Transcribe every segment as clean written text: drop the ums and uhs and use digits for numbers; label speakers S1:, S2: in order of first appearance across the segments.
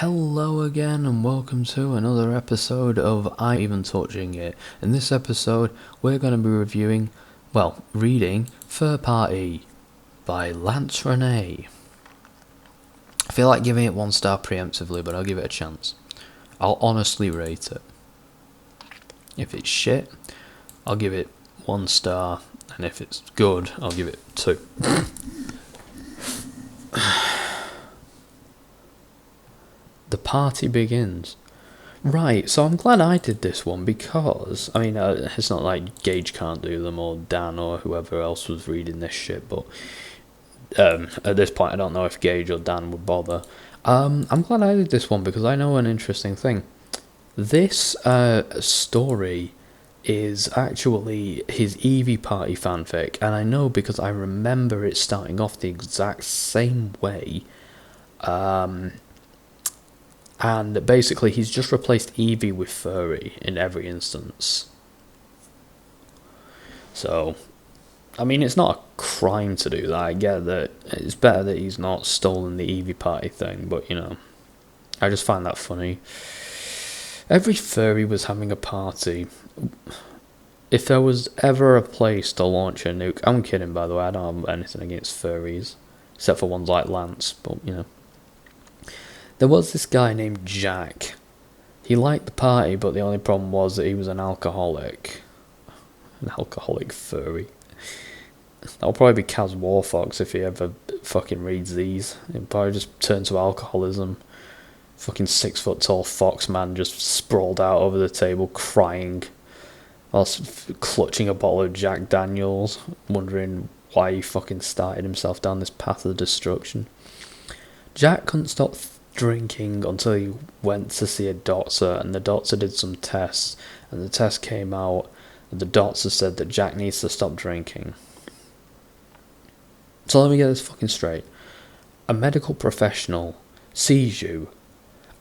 S1: Hello again and welcome to another episode of I'm Even Touching It. In this episode, we're going to be reading FurParty by Ronay. I feel like giving it 1 star preemptively, but I'll give it a chance. I'll honestly rate it. If it's shit, I'll give it 1 star, and if it's good, I'll give it 2. The party begins. Right, so I'm glad I did this one because, it's not like Gage can't do them or Dan or whoever else was reading this shit, but at this point I don't know if Gage or Dan would bother. I'm glad I did this one because I know an interesting thing. This story is actually his Eevee Party fanfic, and I know because I remember it starting off the exact same way. And basically, he's just replaced Eevee with Furry in every instance. So, it's not a crime to do that. I get that it's better that he's not stolen the Eevee Party thing, but, I just find that funny. Every furry was having a party. If there was ever a place to launch a nuke... I'm kidding, by the way, I don't have anything against furries. Except for ones like Lance, but, There was this guy named Jack. He liked the party, but the only problem was that he was an alcoholic. An alcoholic furry. That'll probably be Kaz Warfox if he ever fucking reads these. He'll probably just turn to alcoholism. Fucking 6-foot-tall fox man just sprawled out over the table crying. Whilst clutching a bottle of Jack Daniels, wondering why he fucking started himself down this path of destruction. Jack couldn't stop drinking until he went to see a doctor, and the doctor did some tests, and the test came out, and the doctor said that Jack needs to stop drinking. So let me get this fucking straight. A medical professional sees you,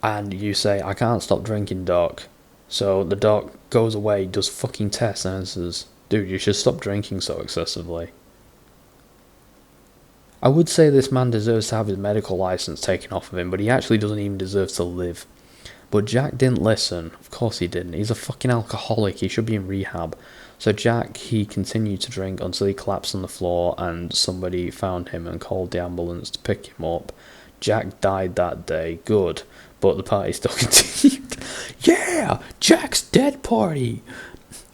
S1: and you say, I can't stop drinking, doc. So the doc goes away, does fucking tests, and says, dude, you should stop drinking so excessively. I would say this man deserves to have his medical license taken off of him, but he actually doesn't even deserve to live. But Jack didn't listen. Of course he didn't. He's a fucking alcoholic. He should be in rehab. So Jack, he continued to drink until he collapsed on the floor and somebody found him and called the ambulance to pick him up. Jack died that day. Good. But the party still continued. Yeah! Jack's dead party!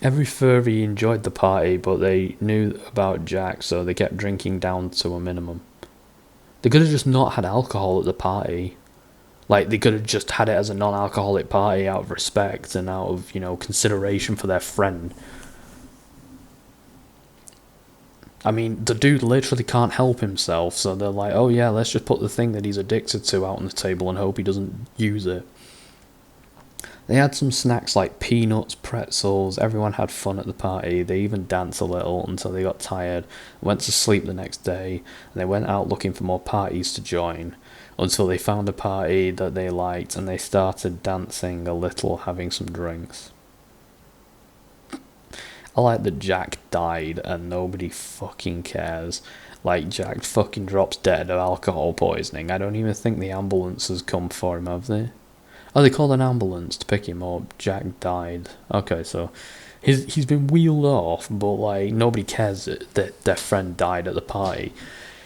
S1: Every furry enjoyed the party, but they knew about Jack, so they kept drinking down to a minimum. They could have just not had alcohol at the party. Like, they could have just had it as a non-alcoholic party out of respect and out of, consideration for their friend. The dude literally can't help himself, so they're like, oh yeah, let's just put the thing that he's addicted to out on the table and hope he doesn't use it. They had some snacks like peanuts, pretzels, everyone had fun at the party, they even danced a little until they got tired, went to sleep the next day, and they went out looking for more parties to join, until they found a party that they liked, and they started dancing a little, having some drinks. I like that Jack died and nobody fucking cares. Like, Jack fucking drops dead of alcohol poisoning. I don't even think the ambulance has come for him, have they? Oh, they called an ambulance to pick him up. Jack died. Okay, so he's been wheeled off, but like nobody cares that their friend died at the party.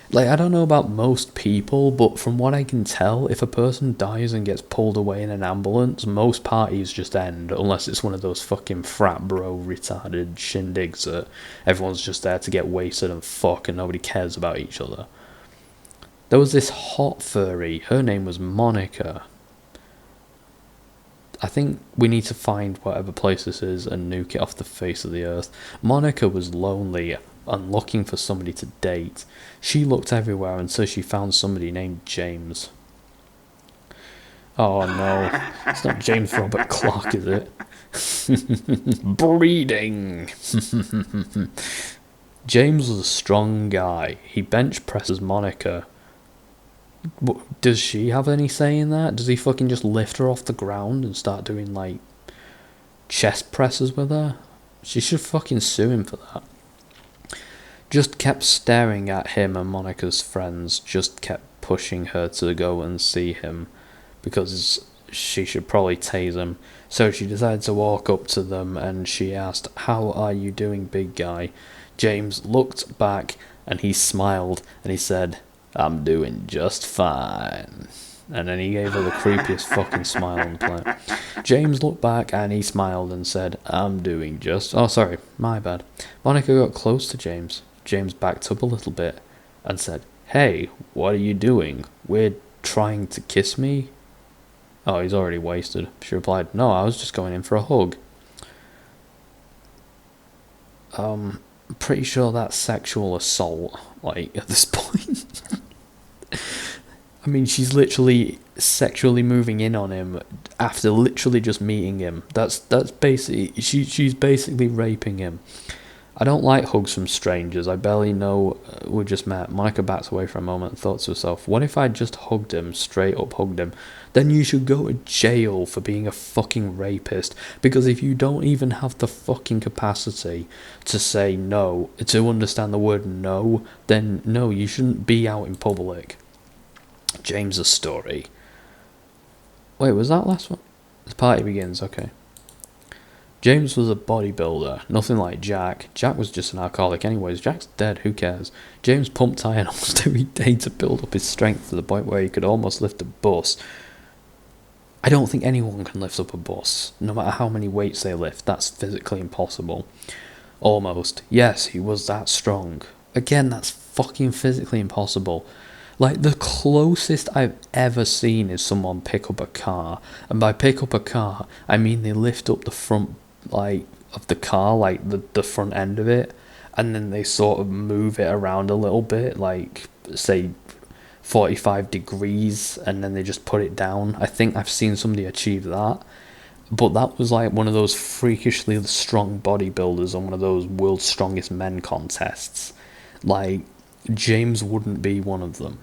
S1: Like, I don't know about most people, but from what I can tell, if a person dies and gets pulled away in an ambulance, most parties just end, unless it's one of those fucking frat bro retarded shindigs that everyone's just there to get wasted and fuck and nobody cares about each other. There was this hot furry, her name was Monica. I think we need to find whatever place this is and nuke it off the face of the earth. Monica was lonely and looking for somebody to date. She looked everywhere until she found somebody named James. Oh no, it's not James Robert Clark, is it? Breeding! James was a strong guy. He bench presses Monica. Does she have any say in that? Does he fucking just lift her off the ground and start doing, like, chest presses with her? She should fucking sue him for that. Just kept staring at him, and Monica's friends just kept pushing her to go and see him because she should probably tase him. So she decided to walk up to them and she asked, "How are you doing, big guy?" James looked back and he smiled and he said, "I'm doing just fine." And then he gave her the creepiest fucking smile on the planet. James looked back and he smiled and said, "I'm doing just..." Oh, sorry, my bad. Monica got close to James. James backed up a little bit and said, "Hey, what are you doing? We're trying to kiss me?" Oh, he's already wasted. She replied, "No, I was just going in for a hug." I'm pretty sure that's sexual assault, like, at this point. I mean, she's literally sexually moving in on him after literally just meeting him. That's basically... She's basically raping him. I don't like hugs from strangers. I barely know we just met. Monica backed away for a moment and thought to herself, what if I just hugged him, straight up hugged him? Then you should go to jail for being a fucking rapist. Because if you don't even have the fucking capacity to say no, to understand the word no, then no, you shouldn't be out in public. James's story. Wait, was that last one? The party begins, okay. James was a bodybuilder, nothing like Jack. Jack was just an alcoholic anyways. Jack's dead, who cares? James pumped iron almost every day to build up his strength to the point where he could almost lift a bus. I don't think anyone can lift up a bus, no matter how many weights they lift. That's physically impossible. Almost. Yes, he was that strong. Again, that's fucking physically impossible. Like, the closest I've ever seen is someone pick up a car. And by pick up a car, I mean they lift up the front, like, of the car, like, the front end of it. And then they sort of move it around a little bit, like, say, 45 degrees. And then they just put it down. I think I've seen somebody achieve that. But that was, like, one of those freakishly strong bodybuilders on one of those World's Strongest Men contests. Like, James wouldn't be one of them.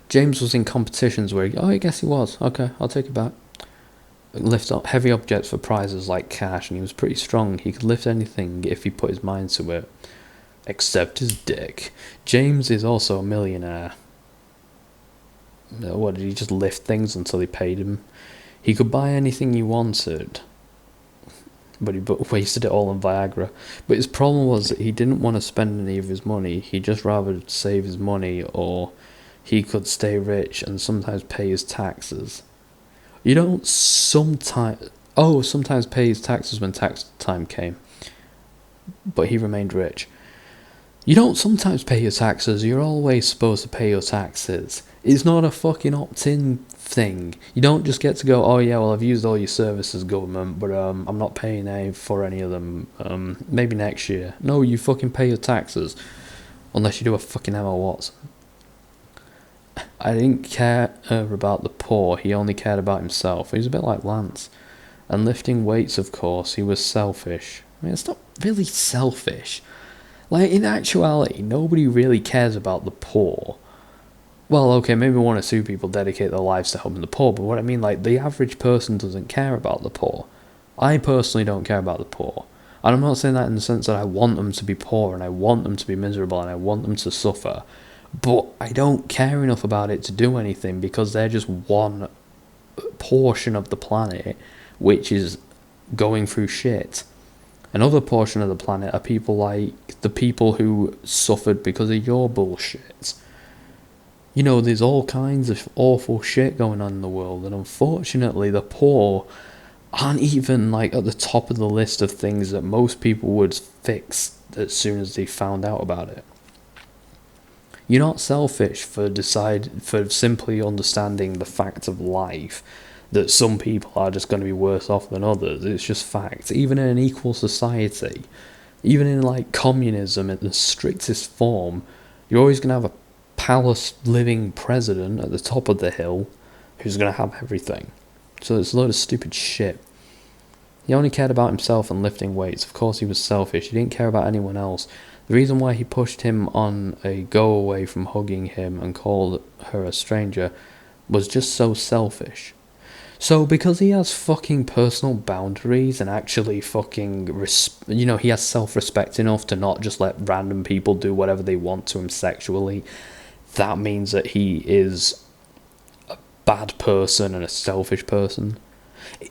S1: James was in competitions where I guess he was. Okay, I'll take it back. Lift up heavy objects for prizes like cash, and he was pretty strong. He could lift anything if he put his mind to it. Except his dick. James is also a millionaire. What, did he just lift things until they paid him? He could buy anything he wanted. But he wasted it all on Viagra. But his problem was that he didn't want to spend any of his money. He'd just rather save his money, or he could stay rich and sometimes pay his taxes. You don't sometimes pay his taxes when tax time came. But he remained rich. You don't sometimes pay your taxes, you're always supposed to pay your taxes. It's not a fucking opt-in thing. You don't just get to go, oh yeah, well I've used all your services, government, but I'm not paying for any of them, maybe next year. No, you fucking pay your taxes. Unless you do a fucking Emma Watson. I didn't care about the poor, he only cared about himself. He was a bit like Lance. And lifting weights, of course, he was selfish. I mean, it's not really selfish. Like, in actuality, nobody really cares about the poor. Well, okay, maybe one or two people dedicate their lives to helping the poor, but what I mean, like, the average person doesn't care about the poor. I personally don't care about the poor. And I'm not saying that in the sense that I want them to be poor, and I want them to be miserable, and I want them to suffer. But I don't care enough about it to do anything, because they're just one portion of the planet which is going through shit. Another portion of the planet are people like the people who suffered because of your bullshit. You know, there's all kinds of awful shit going on in the world, and unfortunately the poor aren't even, like, at the top of the list of things that most people would fix as soon as they found out about it. You're not selfish for simply understanding the fact of life, that some people are just going to be worse off than others. It's just fact. Even in an equal society, even in, like, communism in the strictest form, you're always going to have a palace living president at the top of the hill who's going to have everything. So it's a load of stupid shit. He only cared about himself and lifting weights. Of course he was selfish. He didn't care about anyone else. The reason why he pushed him on a go away from hugging him and called her a stranger was just so selfish. So because he has fucking personal boundaries and actually fucking, he has self-respect enough to not just let random people do whatever they want to him sexually, that means that he is bad person and a selfish person.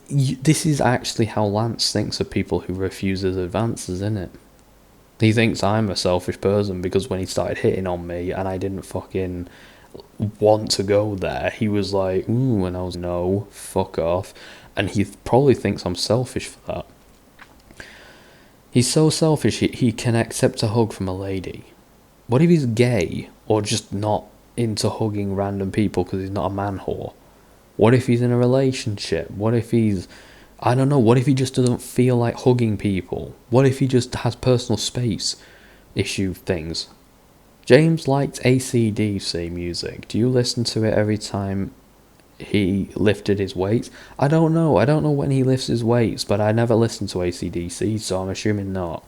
S1: This is actually how Lance thinks of people who refuse his advances, isn't it? He thinks I'm a selfish person because when he started hitting on me and I didn't fucking want to go there, he was like, ooh, and I was, no, fuck off. And he probably thinks I'm selfish for that. He's so selfish, he can accept a hug from a lady. What if he's gay or just not into hugging random people because he's not a man whore? What if he's in a relationship? What if he's, I don't know, what if he just doesn't feel like hugging people? What if he just has personal space issue things? James liked AC/DC music. Do you listen to it every time he lifted his weights? I don't know when he lifts his weights, but I never listen to AC/DC, so I'm assuming not.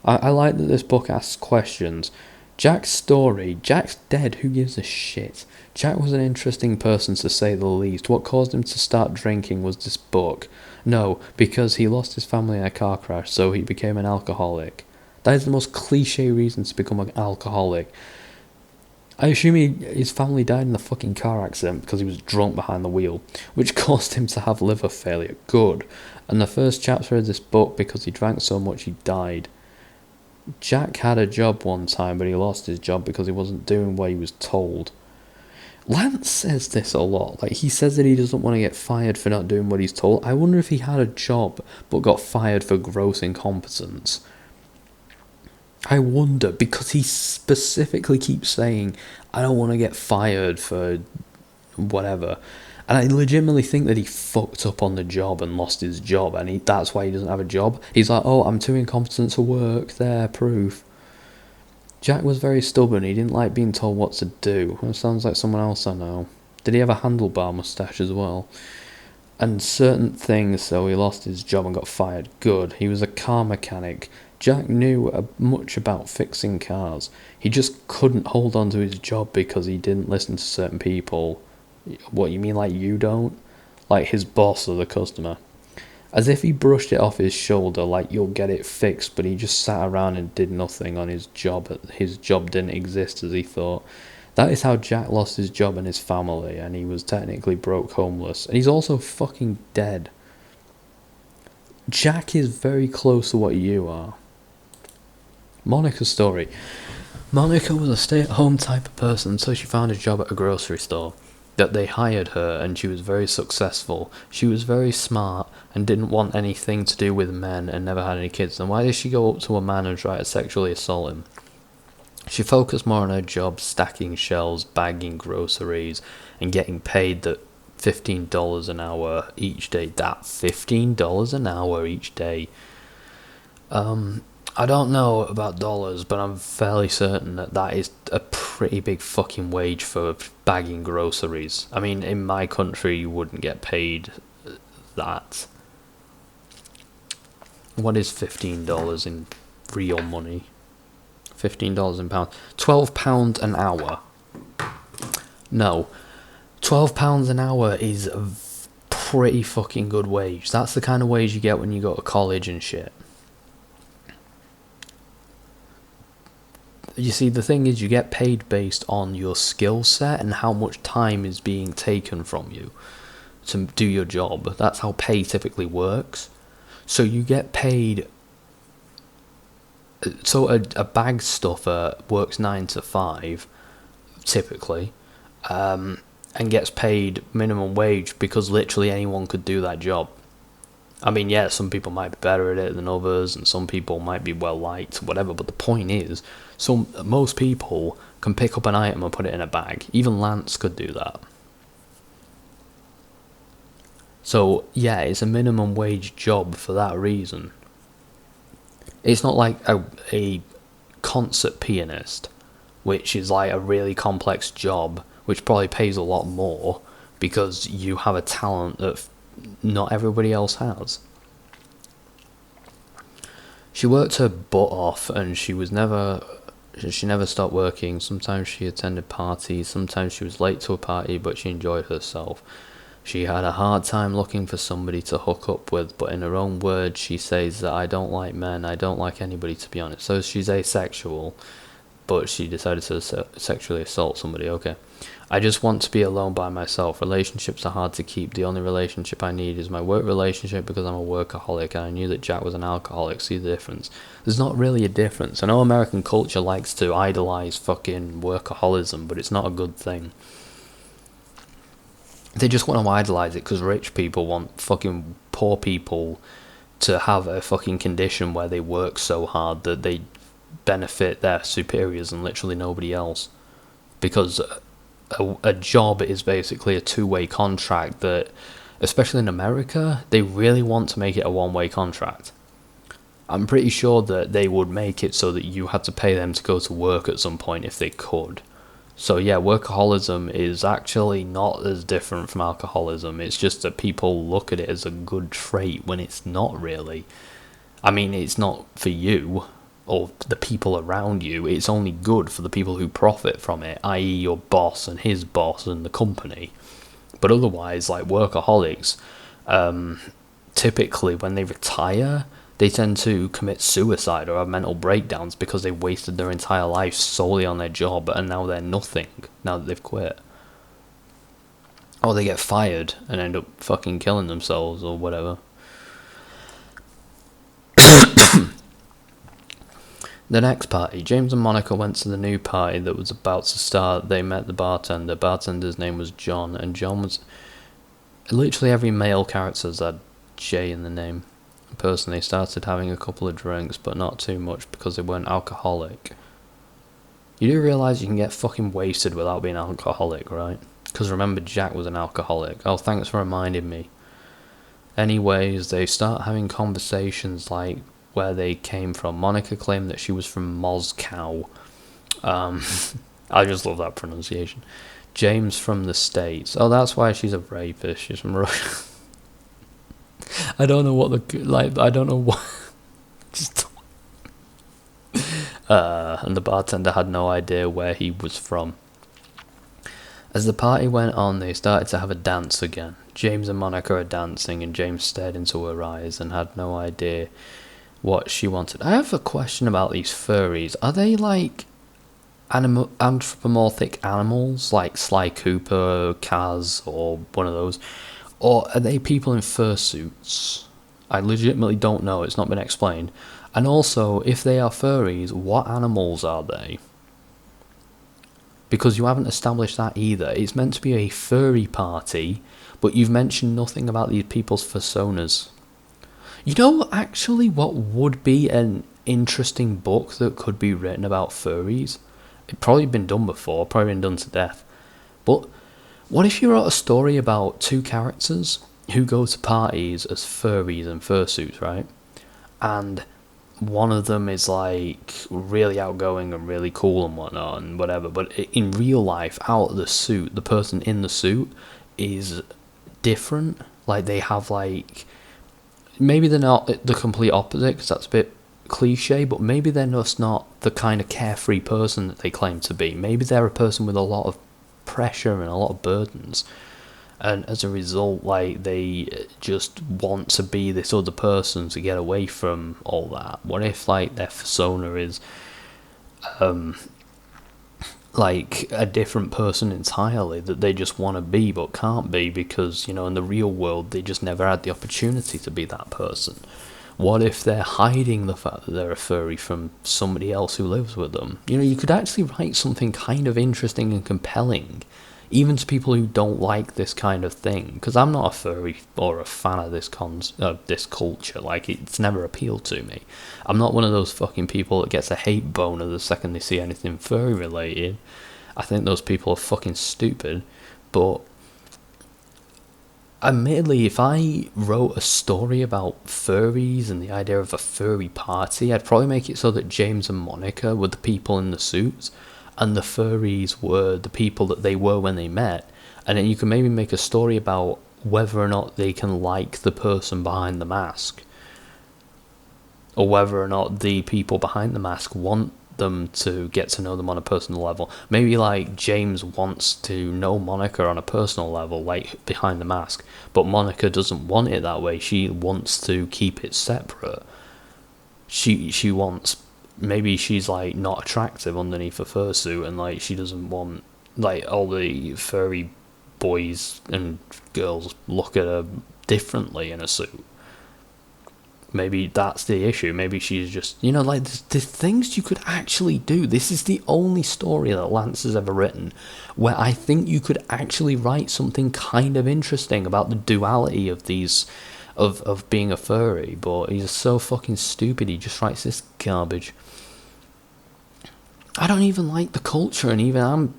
S1: I like that this book asks questions. Jack's story. Jack's dead, who gives a shit? Jack was an interesting person to say the least. What caused him to start drinking was this book. No, because he lost his family in a car crash, so he became an alcoholic. That is the most cliche reason to become an alcoholic. I assume his family died in a fucking car accident because he was drunk behind the wheel, which caused him to have liver failure. Good. And the first chapter of this book, because he drank so much he died. Jack had a job one time, but he lost his job because he wasn't doing what he was told. Lance says this a lot. Like, he says that he doesn't want to get fired for not doing what he's told. I wonder if he had a job but got fired for gross incompetence. I wonder, because he specifically keeps saying, I don't want to get fired for whatever. And I legitimately think that he fucked up on the job and lost his job, and that's why he doesn't have a job. He's like, oh, I'm too incompetent to work, there, proof. Jack was very stubborn, he didn't like being told what to do. It sounds like someone else I know. Did he have a handlebar moustache as well? And certain things, so he lost his job and got fired. Good. He was a car mechanic. Jack knew much about fixing cars. He just couldn't hold on to his job because he didn't listen to certain people. What, you mean like you don't? Like his boss or the customer. As if he brushed it off his shoulder, like you'll get it fixed, but he just sat around and did nothing on his job. His job didn't exist as he thought. That is how Jack lost his job and his family, and he was technically broke homeless. And he's also fucking dead. Jack is very close to what you are. Monica's story. Monica was a stay-at-home type of person, so she found a job at a grocery store. That they hired her, and she was very successful. She was very smart and didn't want anything to do with men and never had any kids. Then why did she go up to a man and try to sexually assault him? She focused more on her job, stacking shelves, bagging groceries, and getting paid that $15 an hour each day. That $15 an hour each day. I don't know about dollars, but I'm fairly certain that is a pretty big fucking wage for bagging groceries. I mean, in my country, you wouldn't get paid that. What is $15 in real money? $15 in pounds. £12 an hour. No. £12 an hour is a pretty fucking good wage. That's the kind of wage you get when you go to college and shit. You see, the thing is, you get paid based on your skill set and how much time is being taken from you to do your job. That's how pay typically works. So you get paid. So a bag stuffer works 9 to 5, typically, and gets paid minimum wage because literally anyone could do that job. I mean, yeah, some people might be better at it than others, and some people might be well liked, whatever, but the point is, most people can pick up an item and put it in a bag. Even Lance could do that. So, yeah, it's a minimum wage job for that reason. It's not like a concert pianist, which is like a really complex job, which probably pays a lot more, because you have a talent that not everybody else has. She worked her butt off, and she never stopped working. Sometimes she attended parties, sometimes she was late to a party, but she enjoyed herself. She had a hard time looking for somebody to hook up with, but in her own words, she says that I don't like men, I don't like anybody, to be honest. So she's asexual, but she decided to sexually assault somebody, okay. I just want to be alone by myself. Relationships are hard to keep. The only relationship I need is my work relationship because I'm a workaholic, and I knew that Jack was an alcoholic. See the difference? There's not really a difference. I know American culture likes to idolize fucking workaholism, but it's not a good thing. They just want to idolize it because rich people want fucking poor people to have a fucking condition where they work so hard that they benefit their superiors and literally nobody else. Because a job is basically a two-way contract that, especially in America, they really want to make it a one-way contract. I'm pretty sure that they would make it so that you had to pay them to go to work at some point if they could. So yeah, workaholism is actually not as different from alcoholism. It's just that people look at it as a good trait when it's not really. I mean, it's not for you or the people around you. It's only good for the people who profit from it, i.e. your boss and his boss and the company. But otherwise, like workaholics, typically when they retire, they tend to commit suicide or have mental breakdowns because they wasted their entire life solely on their job and now they're nothing now that they've quit. Or they get fired and end up fucking killing themselves or whatever. The next party, James and Monica went to the new party that was about to start. They met the bartender. Bartender's name was John, and John was... Literally every male character has had J in the name. Personally, started having a couple of drinks, but not too much because they weren't alcoholic. You do realise you can get fucking wasted without being alcoholic, right? Because remember, Jack was an alcoholic. Oh, thanks for reminding me. Anyways, they start having conversations like where they came from. Monica claimed that she was from Moscow. I just love that pronunciation. James from the States. Oh, that's why she's a rapist. She's from Russia. I don't know what the... Like, I don't know what... Just... and the bartender had no idea where he was from. As the party went on, they started to have a dance again. James and Monica are dancing, and James stared into her eyes and had no idea what she wanted. I have a question about these furries. Are they like anthropomorphic animals, like Sly Cooper, Kaz, or one of those? Or are they people in fursuits? I legitimately don't know. It's not been explained. And also, if they are furries, what animals are they? Because you haven't established that either. It's meant to be a furry party, but you've mentioned nothing about these people's personas. You know, actually, what would be an interesting book that could be written about furries? It's probably been done before, probably been done to death. But what if you wrote a story about two characters who go to parties as furries and fursuits, right? And one of them is like really outgoing and really cool and whatnot and whatever, but in real life, out of the suit, the person in the suit is different. Like they have like... Maybe they're not the complete opposite, because that's a bit cliche, but maybe they're just not the kind of carefree person that they claim to be. Maybe they're a person with a lot of pressure and a lot of burdens, and as a result, like, they just want to be this other person to get away from all that. What if, like, their persona is like a different person entirely that they just want to be but can't be because, you know, in the real world they just never had the opportunity to be that person? What if they're hiding the fact that they're a furry from somebody else who lives with them? You know, you could actually write something kind of interesting and compelling, even to people who don't like this kind of thing. Because I'm not a furry or a fan of this this culture. Like, it's never appealed to me. I'm not one of those fucking people that gets a hate boner the second they see anything furry related. I think those people are fucking stupid. But admittedly, if I wrote a story about furries and the idea of a furry party, I'd probably make it so that James and Monica were the people in the suits, and the furries were the people that they were when they met. And then you can maybe make a story about whether or not they can like the person behind the mask, or whether or not the people behind the mask want them to get to know them on a personal level. Maybe, like, James wants to know Monica on a personal level, like behind the mask, but Monica doesn't want it that way. She wants to keep it separate. She wants... Maybe she's, like, not attractive underneath a fursuit, and, like, she doesn't want like all the furry boys and girls look at her differently in a suit. Maybe that's the issue. Maybe she's just, like, there's things you could actually do. This is the only story that Lance has ever written where I think you could actually write something kind of interesting about the duality of these, of being a furry. But he's so fucking stupid, he just writes this garbage. I don't even like the culture, and even I'm,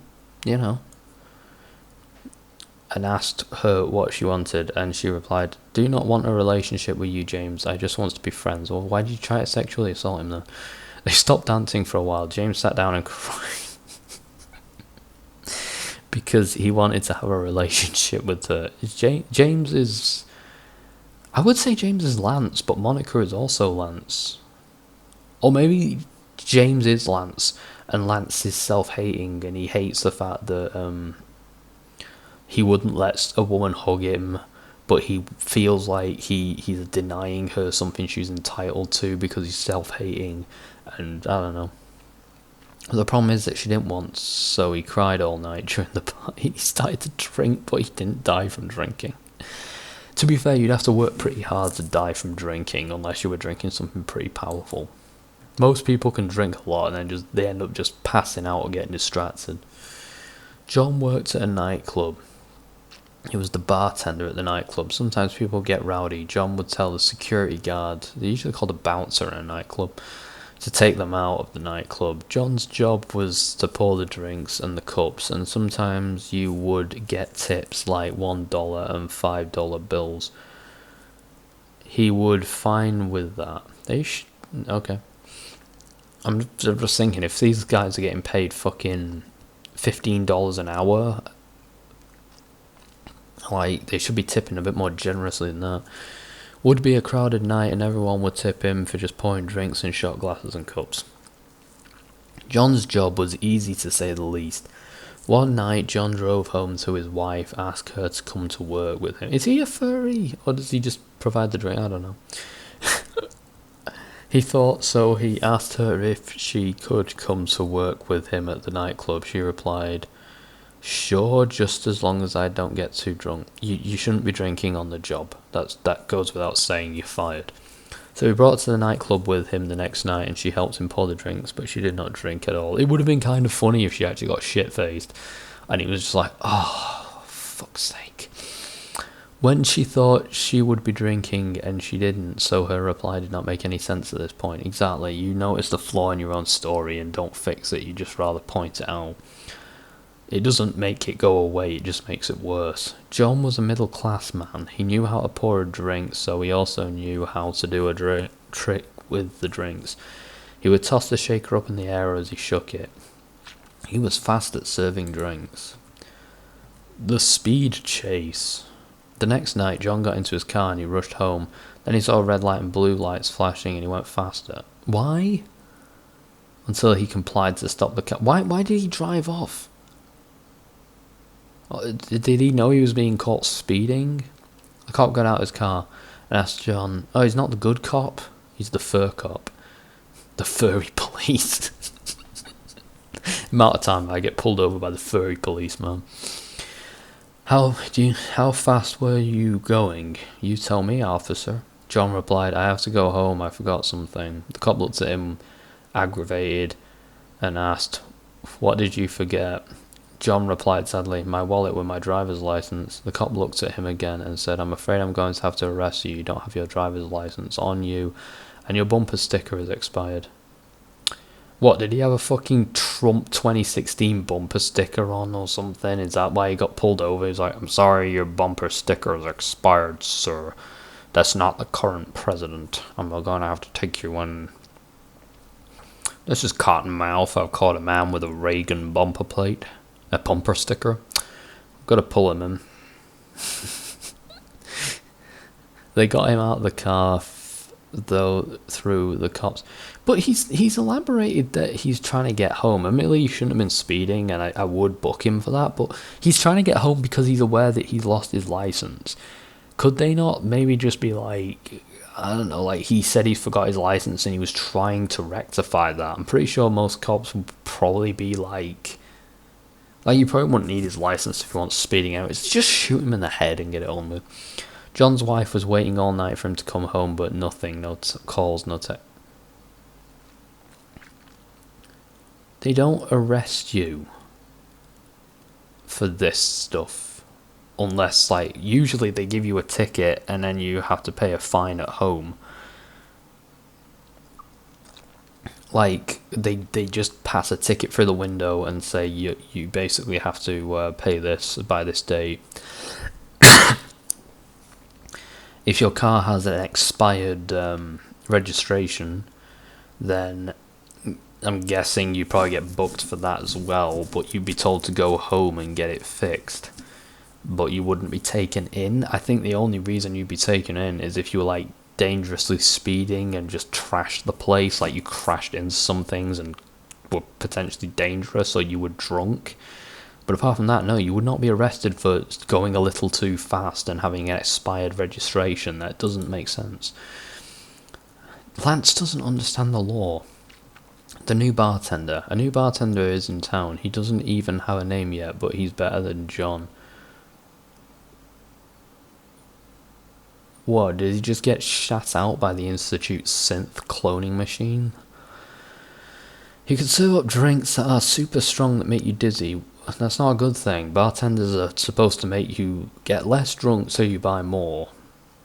S1: and asked her what she wanted, and she replied, "Do not want a relationship with you, James. I just want to be friends." Well, why did you try to sexually assault him then? They stopped dancing for a while. James sat down and cried because he wanted to have a relationship with her. James is... I would say James is Lance, but Monica is also Lance. Or maybe James is Lance, and Lance is self-hating, and he hates the fact that... he wouldn't let a woman hug him, but he feels like he's denying her something she's entitled to because he's self-hating, and I don't know. The problem is that she didn't want, so he cried all night during the party. He started to drink, but he didn't die from drinking. To be fair, you'd have to work pretty hard to die from drinking, unless you were drinking something pretty powerful. Most people can drink a lot and then they end up just passing out or getting distracted. John worked at a nightclub. He was the bartender at the nightclub. Sometimes people get rowdy. John would tell the security guard, they're usually called a bouncer in a nightclub, to take them out of the nightclub. John's job was to pour the drinks and the cups, and sometimes you would get tips like $1 and $5 bills. He would fine with that. Okay. I'm just thinking, if these guys are getting paid fucking $15 an hour, like, they should be tipping a bit more generously than that. Would be a crowded night and everyone would tip him for just pouring drinks in shot glasses and cups. John's job was easy to say the least. One night, John drove home to his wife, asked her to come to work with him. Is he a furry? Or does he just provide the drink? I don't know. He thought so. He asked her if she could come to work with him at the nightclub. She replied, "Sure, just as long as I don't get too drunk. You shouldn't be drinking on the job. That goes without saying. You're fired." So he brought her to the nightclub with him the next night, and she helped him pour the drinks, but she did not drink at all. It would have been kind of funny if she actually got shit-faced, and he was just like, "Oh, fuck's sake." When she thought she would be drinking and she didn't, so her reply did not make any sense at this point. Exactly, you notice the flaw in your own story and don't fix it, you just rather point it out. It doesn't make it go away, it just makes it worse. John was a middle-class man. He knew how to pour a drink, so he also knew how to do a trick with the drinks. He would toss the shaker up in the air as he shook it. He was fast at serving drinks. The speed chase. The next night, John got into his car and he rushed home. Then he saw red light and blue lights flashing and he went faster. Why? Until he complied to stop the car. Why did he drive off? Did he know he was being caught speeding? The cop got out of his car and asked John, "Oh, he's not the good cop, he's the fur cop." The furry police. Amount of time I get pulled over by the furry police, man. How fast were you going? You tell me, officer. John replied, "I have to go home, I forgot something." The cop looked at him, aggravated, and asked, "What did you forget?" John replied sadly, "My wallet with my driver's license." The cop looked at him again and said, "I'm afraid I'm going to have to arrest you. You don't have your driver's license on you, and your bumper sticker is expired." What, did he have a fucking Trump 2016 bumper sticker on or something? Is that why he got pulled over? He's like, "I'm sorry, your bumper sticker is expired, sir. That's not the current president. I'm going to have to take you in." This is Cottonmouth. I've caught a man with a Reagan bumper plate. A bumper sticker. I've got to pull him in. They got him out of the car, though, through the cops. But he's elaborated that he's trying to get home. Admittedly, he shouldn't have been speeding, and I would book him for that, but he's trying to get home because he's aware that he's lost his license. Could they not maybe just be like, I don't know, like he said he forgot his license and he was trying to rectify that? I'm pretty sure most cops would probably be like Like, you probably wouldn't need his license if he wants speeding out. It's just shoot him in the head and get it on with. John's wife was waiting all night for him to come home, but nothing, no calls, no text. They don't arrest you for this stuff unless, like, usually they give you a ticket and then you have to pay a fine at home. Like, they just pass a ticket through the window and say you basically have to pay this by this date. If your car has an expired registration, then I'm guessing you probably get booked for that as well, but you'd be told to go home and get it fixed. But you wouldn't be taken in. I think the only reason you'd be taken in is if you were, like, dangerously speeding and just trashed the place, like you crashed into some things and were potentially dangerous, or you were drunk. But apart from that, no, you would not be arrested for going a little too fast and having an expired registration. That doesn't make sense. Lance doesn't understand the law. The new bartender. A new bartender is in town. He doesn't even have a name yet, but he's better than John. What, did he just get shut out by the Institute's synth cloning machine? He can serve up drinks that are super strong that make you dizzy. That's not a good thing. Bartenders are supposed to make you get less drunk so you buy more.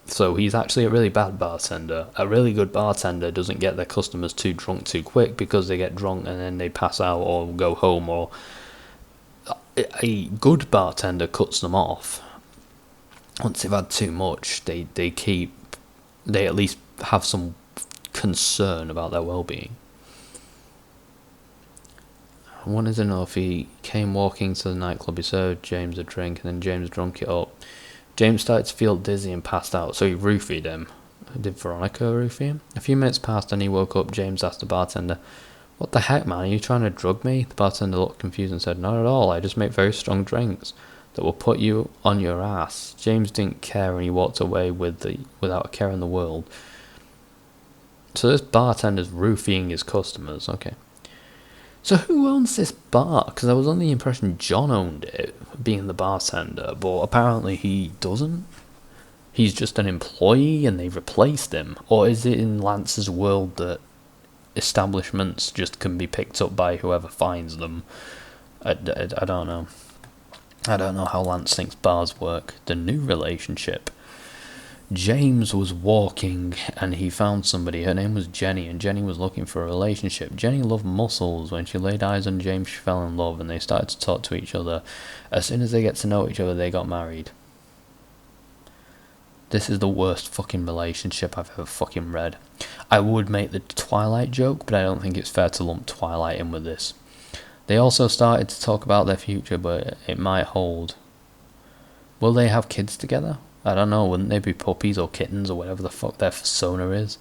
S1: So he's actually a really bad bartender. A really good bartender doesn't get their customers too drunk too quick because they get drunk and then they pass out or go home, or a good bartender cuts them off. Once they've had too much, they at least have some concern about their well-being. I wanted to know if he came walking to the nightclub, he served James a drink, and then James drunk it up. James started to feel dizzy and passed out, so he roofied him. Did Veronica roofie him? A few minutes passed and he woke up. James asked the bartender, "What the heck, man? Are you trying to drug me?" The bartender looked confused and said, "Not at all. I just make very strong drinks that will put you on your ass." James didn't care and he walked away without a care in the world. So this bartender's roofing his customers. Okay. So who owns this bar? Because I was under the impression John owned it, being the bartender, but apparently he doesn't. He's just an employee and they've replaced him. Or is it in Lance's world that establishments just can be picked up by whoever finds them? I don't know. I don't know how Lance thinks bars work. The new relationship. James was walking and he found somebody. Her name was Jenny, and Jenny was looking for a relationship. Jenny loved muscles. When she laid eyes on James, she fell in love and they started to talk to each other. As soon as they get to know each other, they got married. This is the worst fucking relationship I've ever fucking read. I would make the Twilight joke, but I don't think it's fair to lump Twilight in with this. They also started to talk about their future, but it might hold. Will they have kids together? I don't know, wouldn't they be puppies or kittens or whatever the fuck their persona is?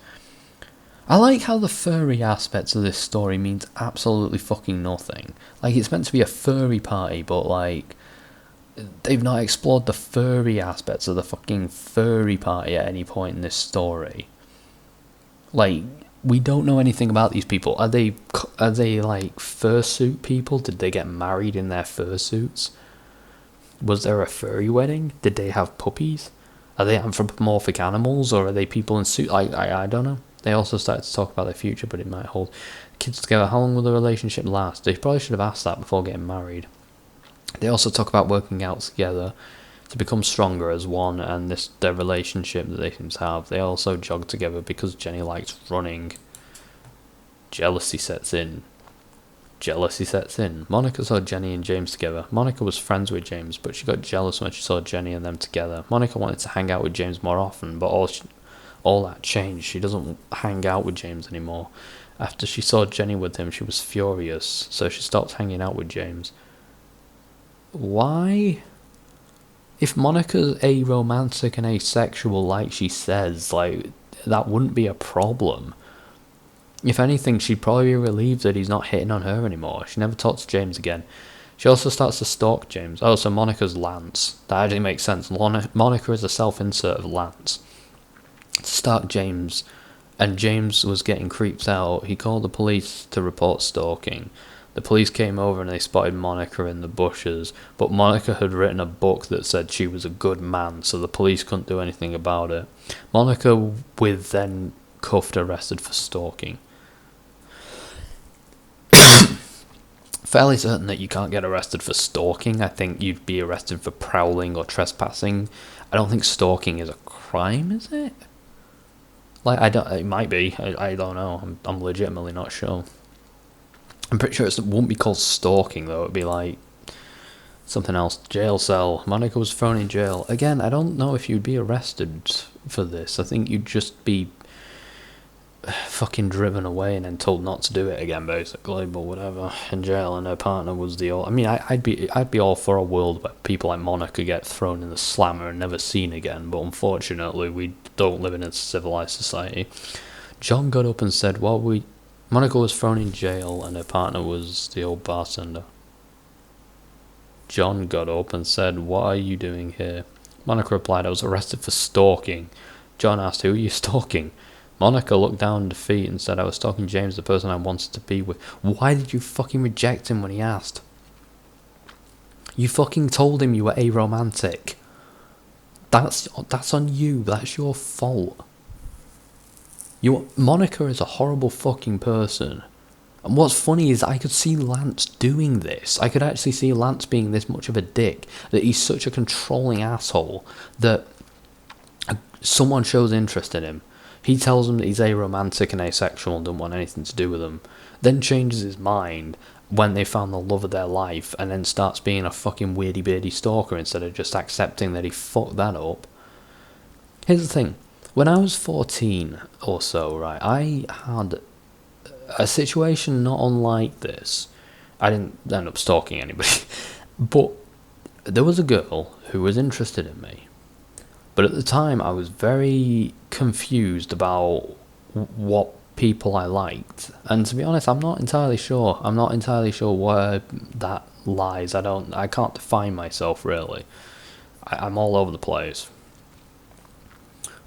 S1: I like how the furry aspects of this story means absolutely fucking nothing. Like, it's meant to be a furry party, but like, they've not explored the furry aspects of the fucking furry party at any point in this story. Like, we don't know anything about these people. Are they like fursuit people? Did they get married in their fursuits? Was there a furry wedding? Did they have puppies? Are they anthropomorphic animals, or are they people in suits? I don't know. They also started to talk about their future, but it might hold. Kids together, how long will the relationship last? They probably should have asked that before getting married. They also talk about working out together to become stronger as one, and their relationship that they seem to have. They also jog together because Jenny likes running. Jealousy sets in. Monica saw Jenny and James together. Monica was friends with James, but she got jealous when she saw Jenny and them together. Monica wanted to hang out with James more often, but all that changed. She doesn't hang out with James anymore. After she saw Jenny with him, she was furious, so she stopped hanging out with James. Why? If Monica's aromantic and asexual like she says, like, that wouldn't be a problem. If anything, she'd probably be relieved that he's not hitting on her anymore. She never talked to James again. She also starts to stalk James. Oh, so Monica's Lance. That actually makes sense. Monica is a self-insert of Lance. To stalk James, and James was getting creeped out. He called the police to report stalking. The police came over and they spotted Monica in the bushes, but Monica had written a book that said she was a good man, so the police couldn't do anything about it. Monica was then cuffed, arrested for stalking. Fairly certain that you can't get arrested for stalking. I think you'd be arrested for prowling or trespassing. I don't think stalking is a crime, is it? Like, it might be. I don't know. I'm legitimately not sure. I'm pretty sure it wouldn't be called stalking, though. It'd be like something else. Jail cell. Monica was thrown in jail. Again, I don't know if you'd be arrested for this. I think you'd just be fucking driven away and then told not to do it again, basically. But whatever. In jail, and her partner was the old. I mean, I'd be all for a world where people like Monica get thrown in the slammer and never seen again. But unfortunately, we don't live in a civilized society. John got up and said, Monica was thrown in jail and her partner was the old bartender. John got up and said, "What are you doing here?" Monica replied, "I was arrested for stalking." John asked, "Who are you stalking?" Monica looked down in defeat and said, "I was stalking James, the person I wanted to be with." Why did you fucking reject him when he asked? You fucking told him you were aromantic. That's on you. That's your fault. Monica is a horrible fucking person. And what's funny is I could see Lance doing this. I could actually see Lance being this much of a dick, that he's such a controlling asshole, that someone shows interest in him. He tells them that he's aromantic and asexual and doesn't want anything to do with them. Then changes his mind when they found the love of their life, and then starts being a fucking weirdy-beardy stalker instead of just accepting that he fucked that up. Here's the thing. When I was 14 or so, right, I had a situation not unlike this. I didn't end up stalking anybody. But there was a girl who was interested in me. But at the time, I was very confused about what people I liked. And to be honest, I'm not entirely sure. I'm not entirely sure where that lies. I can't define myself, really. I'm all over the place.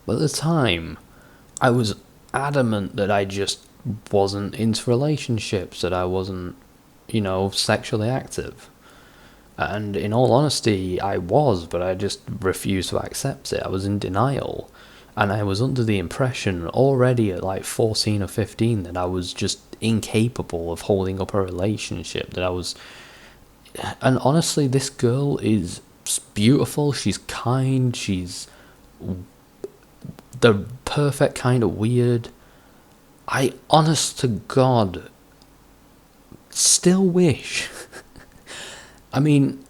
S1: But at the time, I was adamant that I just wasn't into relationships, that I wasn't, sexually active. And in all honesty, I was, but I just refused to accept it. I was in denial. And I was under the impression already at like 14 or 15 that I was just incapable of holding up a relationship. And honestly, this girl is beautiful, she's kind, she's the perfect kind of weird. I, honest to God, still wish... I mean,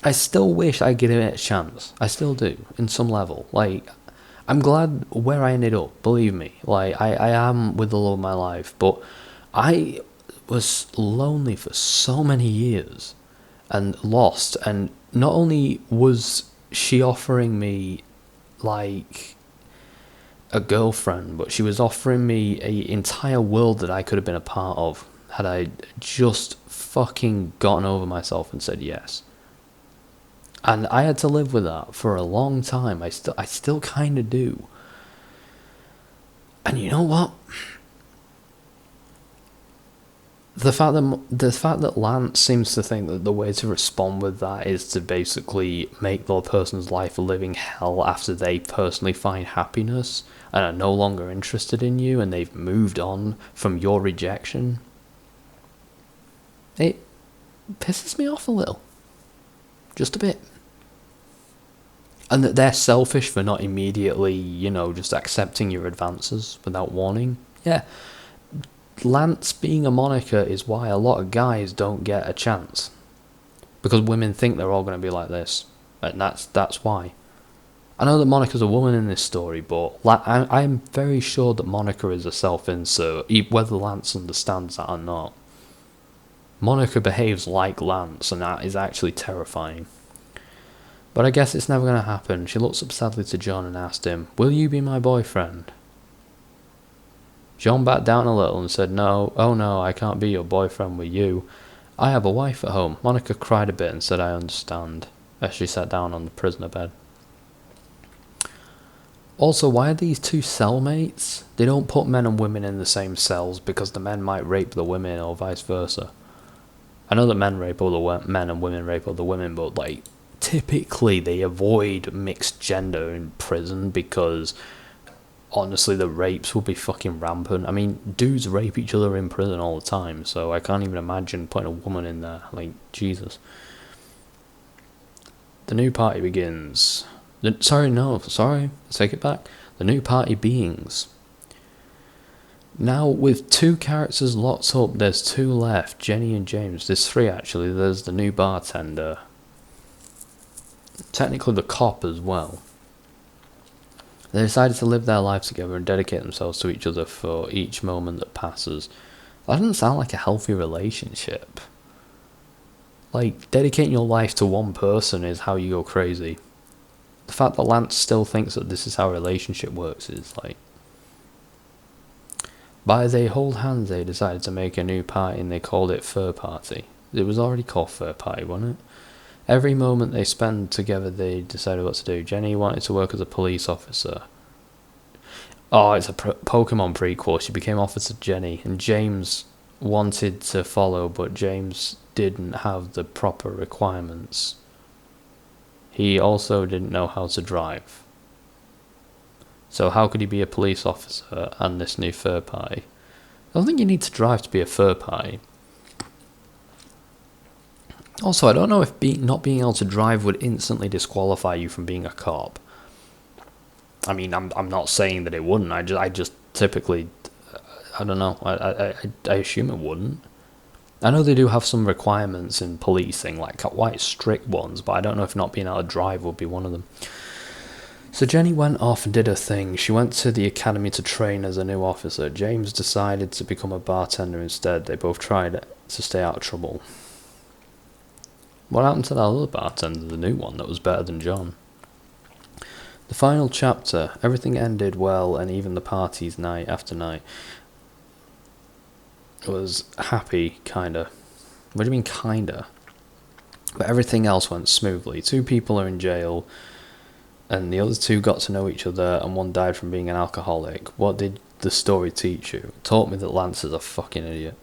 S1: I still wish I'd give it a chance. I still do, in some level. Like, I'm glad where I ended up, believe me. Like, I am with the love of my life, but I was lonely for so many years and lost. And not only was she offering me, like, a girlfriend, but she was offering me an entire world that I could have been a part of had I just fucking gotten over myself and said yes. And I had to live with that for a long time. I still kind of do. And you know what? The fact that Lance seems to think that the way to respond with that is to basically make the person's life a living hell after they personally find happiness and are no longer interested in you and they've moved on from your rejection, it pisses me off a little. Just a bit. And that they're selfish for not immediately, just accepting your advances without warning. Yeah. Lance being a Monica is why a lot of guys don't get a chance. Because women think they're all going to be like this. And that's why. I know that Monica's a woman in this story, but I'm very sure that Monica is a self-insert, whether Lance understands that or not. Monica behaves like Lance, and that is actually terrifying. But I guess it's never going to happen. She looks up sadly to John and asked him, "Will you be my boyfriend?" John backed down a little and said, "No, oh no, I can't be your boyfriend with you. I have a wife at home." Monica cried a bit and said, "I understand," as she sat down on the prisoner bed. Also, why are these two cellmates? They don't put men and women in the same cells because the men might rape the women or vice versa. I know that men rape other men and women rape other women, but like typically they avoid mixed gender in prison because honestly the rapes will be fucking rampant. I mean, dudes rape each other in prison all the time, so I can't even imagine putting a woman in there. Like, Jesus. The new party begins. Sorry, take it back. The new party beings. Now, with 2 characters locked up, there's 2 left, Jenny and James. There's 3 actually. There's the new bartender. Technically the cop as well. They decided to live their life together and dedicate themselves to each other for each moment that passes. That doesn't sound like a healthy relationship. Like, dedicating your life to one person is how you go crazy. The fact that Lance still thinks that this is how a relationship works is like... By they hold hands, they decided to make a new party and they called it FurParty. It was already called FurParty, wasn't it? Every moment they spend together, they decided what to do. Jenny wanted to work as a police officer. Oh, it's a Pokemon prequel. She became Officer Jenny. And James wanted to follow, but James didn't have the proper requirements. He also didn't know how to drive. So how could he be a police officer and this new fur party? I don't think you need to drive to be a fur party. Also, I don't know if not being able to drive would instantly disqualify you from being a cop. I mean, I'm not saying that it wouldn't. I just typically, I don't know. I assume it wouldn't. I know they do have some requirements in policing, like quite strict ones, but I don't know if not being able to drive would be one of them. So Jenny went off and did her thing. She went to the academy to train as a new officer. James decided to become a bartender instead. They both tried to stay out of trouble. What happened to that other bartender, the new one that was better than John? The final chapter. Everything ended well, and even the parties night after night was happy, kinda. What do you mean, kinda? But everything else went smoothly. 2 people are in jail, and the other 2 got to know each other, and one died from being an alcoholic. What did the story teach you? It taught me that Lance is a fucking idiot.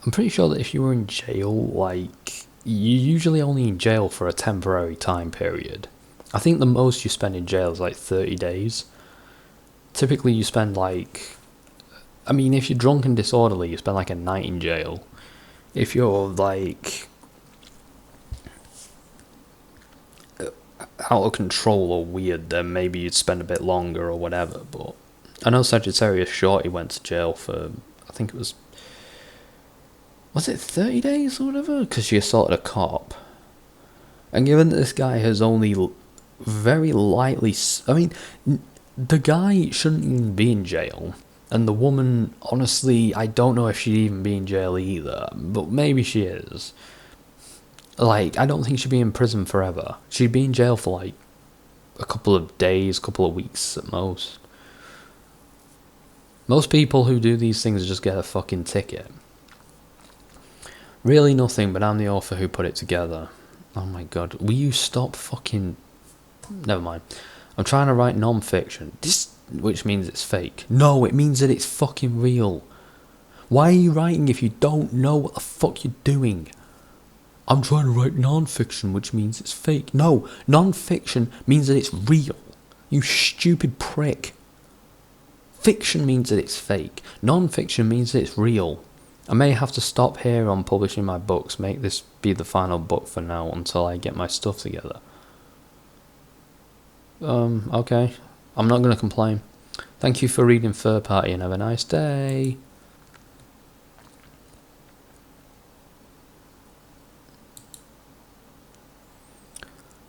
S1: I'm pretty sure that if you were in jail, like, you're usually only in jail for a temporary time period. I think the most you spend in jail is like 30 days. Typically you spend like... I mean, if you're drunk and disorderly, you spend like a night in jail. If you're like... out of control or weird, then maybe you'd spend a bit longer or whatever, but... I know Sagittarius Shorty went to jail for... I think it was... Was it 30 days or whatever? Because she assaulted a cop. And given that this guy has only very lightly... I mean, the guy shouldn't even be in jail. And the woman, honestly, I don't know if she'd even be in jail either. But maybe she is. Like, I don't think she'd be in prison forever. She'd be in jail for like a couple of days, couple of weeks at most. Most people who do these things just get a fucking ticket. Really nothing, but I'm the author who put it together. Oh my god, will you stop fucking... Never mind. I'm trying to write non-fiction. Which means it's fake. No, it means that it's fucking real. Why are you writing if you don't know what the fuck you're doing? I'm trying to write non-fiction, which means it's fake. No, non-fiction means that it's real. You stupid prick. Fiction means that it's fake. Non-fiction means that it's real. I may have to stop here on publishing my books, make this be the final book for now until I get my stuff together. Okay. I'm not going to complain. Thank you for reading FurParty and have a nice day.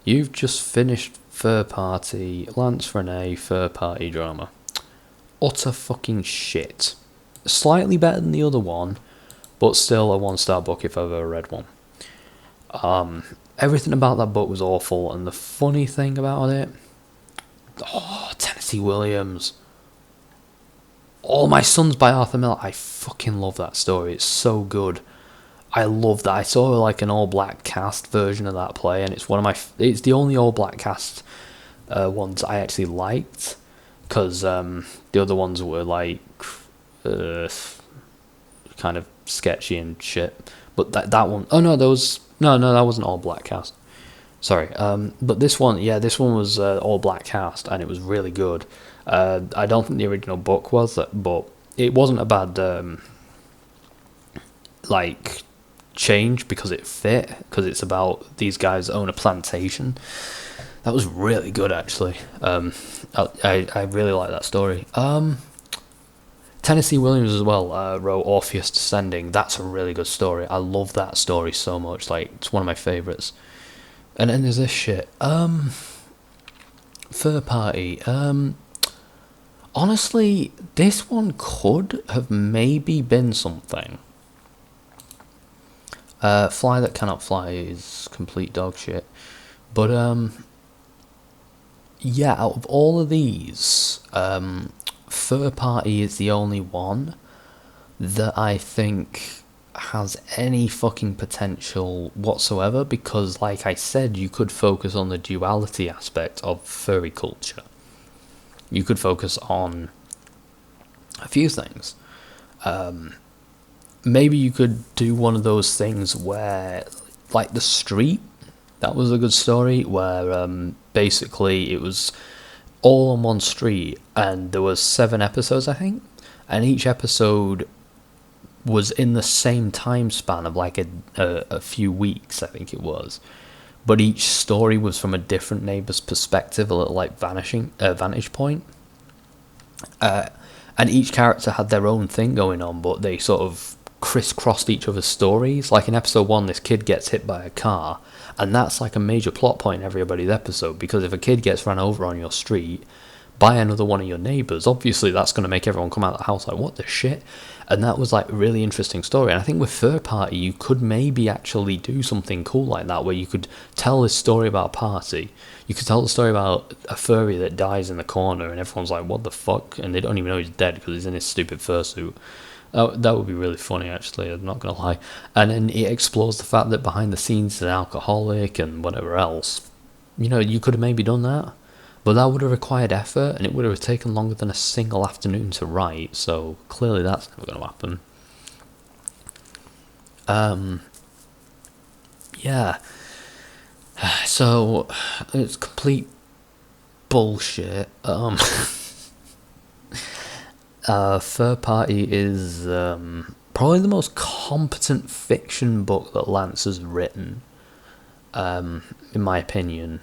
S1: You've just finished FurParty, Lance Ronay, FurParty drama. Utter fucking shit. Slightly better than the other one, but still a 1-star book if I've ever read one. Everything about that book was awful, and the funny thing about it... Oh, Tennessee Williams. All My Sons by Arthur Miller. I fucking love that story. It's so good. I love that. I saw like an all-black cast version of that play, and it's one of my... It's the only all-black cast ones I actually liked, because the other ones were like... kind of sketchy and shit. But that one, oh no, that wasn't all black cast. Sorry, but this one, yeah, this one was all black cast, and it was really good. I don't think the original book was, but it wasn't a bad like change because it fit, because it's about these guys own a plantation. That was really good, actually. I really like that story. Tennessee Williams as well wrote Orpheus Descending. That's a really good story. I love that story so much. Like, it's one of my favourites. And then there's this shit. FurParty. Honestly, this one could have maybe been something. Fly That Cannot Fly is complete dog shit. But, yeah, out of all of these, FurParty is the only one that I think has any fucking potential whatsoever, because, like I said, you could focus on the duality aspect of furry culture. You could focus on a few things. Maybe you could do one of those things where, like The Street, that was a good story, where basically it was all on one street, and there was 7 episodes, I think, and each episode was in the same time span of like a few weeks, I think it was, but each story was from a different neighbour's perspective, a little like vantage point, and each character had their own thing going on, but they sort of crisscrossed each other's stories. Like in episode 1, this kid gets hit by a car, and that's like a major plot point in everybody's episode, because if a kid gets run over on your street by another one of your neighbours, obviously that's going to make everyone come out of the house like, what the shit? And that was like a really interesting story. And I think with FurParty, you could maybe actually do something cool like that, where you could tell this story about a party. You could tell the story about a furry that dies in the corner, and everyone's like, what the fuck? And they don't even know he's dead because he's in his stupid fursuit. That would be really funny, actually, I'm not going to lie. And then it explores the fact that behind the scenes he's an alcoholic and whatever else. You know, you could have maybe done that, but that would have required effort, and it would have taken longer than a single afternoon to write, so clearly that's never going to happen. Yeah. So, it's complete bullshit. FurParty is probably the most competent fiction book that Lance has written, in my opinion.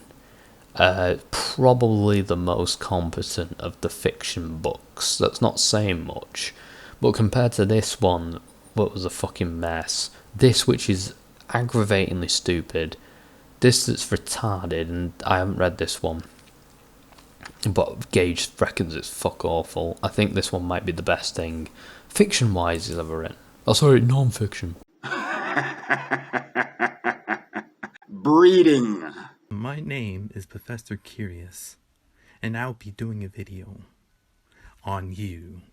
S1: Probably the most competent of the fiction books. That's not saying much, but compared to this one, what was a fucking mess. This, which is aggravatingly stupid. This that's retarded, and I haven't read this one, but Gage reckons it's fuck awful. I think this one might be the best thing, fiction-wise, he's ever written. Oh, sorry, non-fiction.
S2: Breeding.
S3: My name is Professor Curious, and I'll be doing a video on you.